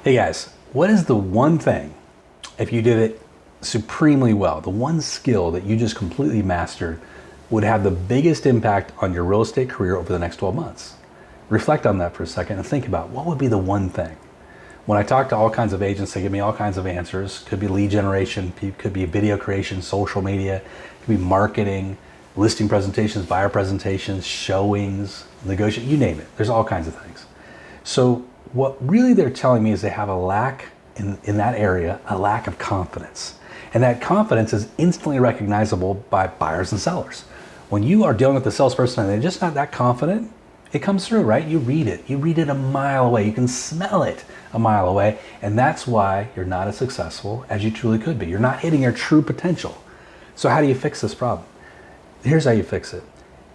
Hey guys, what is the one thing, if you did it supremely well, the one skill that you just completely mastered would have the biggest impact on your real estate career over the next 12 months? Reflect on that for a second and think about what would be the one thing. When I talk to all kinds of agents, they give me all kinds of answers. Could be lead generation, could be video creation, social media, could be marketing, listing presentations, buyer presentations, showings, negotiation, you name it. There's all kinds of things. So what really they're telling me is they have a lack in that area, a lack of confidence. And that confidence is instantly recognizable by buyers and sellers. When you are dealing with the salesperson and they're just not that confident, it comes through, right? You read it. You read it a mile away. You can smell it a mile away. And that's why you're not as successful as you truly could be. You're not hitting your true potential. So how do you fix this problem? Here's how you fix it.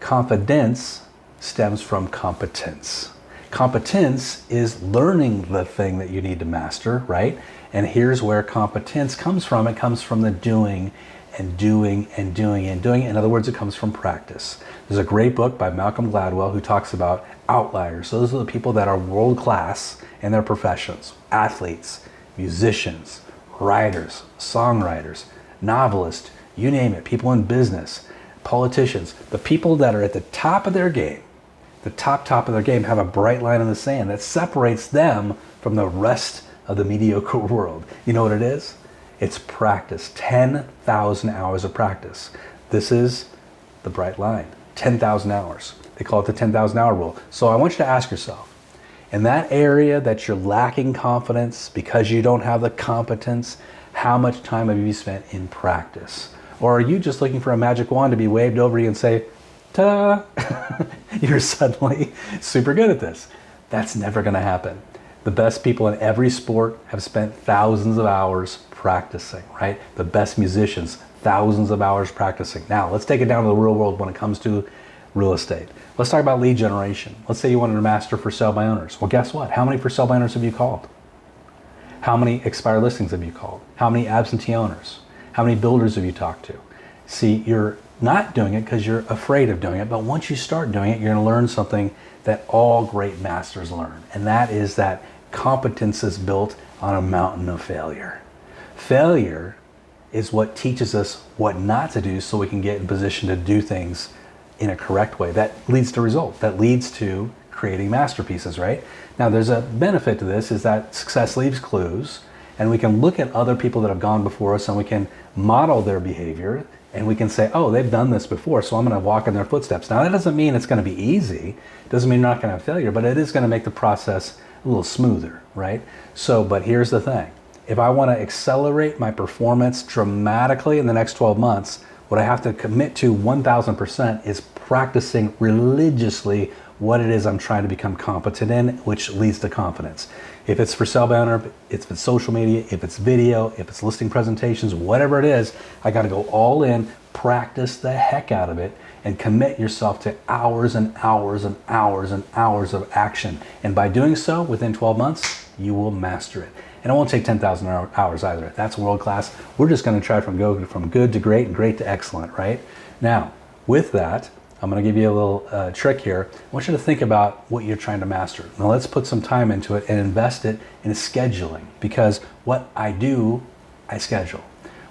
Confidence stems from competence. Competence is learning the thing that you need to master, right? And here's where competence comes from. It comes from the doing and doing and doing and doing. In other words, it comes from practice. There's a great book by Malcolm Gladwell who talks about outliers. So those are the people that are world class in their professions. Athletes, musicians, writers, songwriters, novelists, you name it, people in business, politicians. The people that are at the top of their game, the top of their game, have a bright line in the sand that separates them from the rest of the mediocre world. You know what it is? It's practice. 10,000 hours of practice. This is the bright line. 10,000 hours. They call it the 10,000 hour rule. So I want you to ask yourself, in that area that you're lacking confidence because you don't have the competence, how much time have you spent in practice? Or are you just looking for a magic wand to be waved over you and say, ta-da, you're suddenly super good at this? That's never going to happen. The best people in every sport have spent thousands of hours practicing, right? The best musicians, thousands of hours practicing. Now, let's take it down to the real world when it comes to real estate. Let's talk about lead generation. Let's say you wanted to master for sale by owners. Well, guess what? How many for sale by owners have you called? How many expired listings have you called? How many absentee owners? How many builders have you talked to? See, you're not doing it because you're afraid of doing it, but once you start doing it, you're going to learn something that all great masters learn, and that is that competence is built on a mountain of failure. Failure is what teaches us what not to do so we can get in position to do things in a correct way. That leads to result, that leads to creating masterpieces, right? Now, there's a benefit to this, is that success leaves clues, and we can look at other people that have gone before us and we can model their behavior, and we can say, oh, they've done this before, so I'm going to walk in their footsteps. Now, that doesn't mean it's going to be easy. It doesn't mean you're not going to have failure, but it is going to make the process a little smoother, right? So, but here's the thing. If I want to accelerate my performance dramatically in the next 12 months, what I have to commit to 1,000% is practicing religiously what it is I'm trying to become competent in, which leads to confidence. If it's for sale by owner, if it's social media, if it's video, if it's listing presentations, whatever it is, I got to go all in, practice the heck out of it, and commit yourself to hours and hours and hours and hours of action. And by doing so, within 12 months, you will master it. And it won't take 10,000 hours either. That's world class. We're just going to try go from good to great and great to excellent, right? Now, with that, I'm going to give you a little trick here. I want you to think about what you're trying to master. Now let's put some time into it and invest it in scheduling, because what I do, I schedule.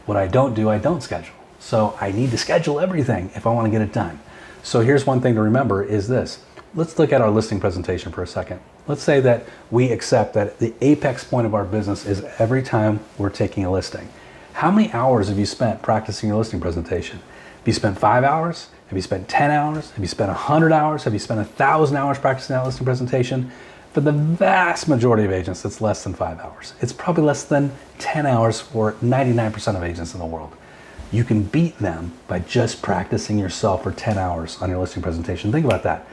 What I don't do, I don't schedule. So I need to schedule everything if I want to get it done. So here's one thing to remember is this. Let's look at our listing presentation for a second. Let's say that we accept that the apex point of our business is every time we're taking a listing. How many hours have you spent practicing your listing presentation? Have you spent 5 hours? Have you spent 10 hours? Have you spent 100 hours? Have you spent 1,000 hours practicing that listing presentation? For the vast majority of agents, it's less than 5 hours. It's probably less than 10 hours for 99% of agents in the world. You can beat them by just practicing yourself for 10 hours on your listing presentation. Think about that.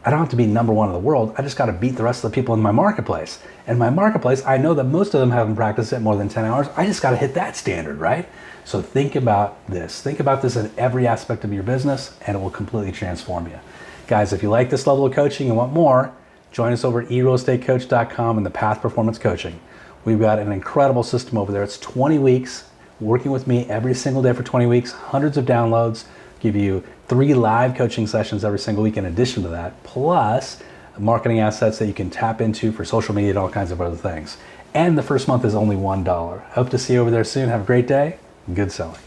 I don't have to be number one in the world. I just got to beat the rest of the people in my marketplace. And my marketplace, I know that most of them haven't practiced it more than 10 hours. I just got to hit that standard, right? So think about this. Think about this in every aspect of your business, and it will completely transform you. Guys, if you like this level of coaching and want more, join us over at eRealEstateCoach.com and the Path Performance Coaching. We've got an incredible system over there. It's 20 weeks, working with me every single day for 20 weeks, hundreds of downloads, give you 3 live coaching sessions every single week in addition to that, plus marketing assets that you can tap into for social media and all kinds of other things. And the first month is only $1. Hope to see you over there soon. Have a great day. Good selling.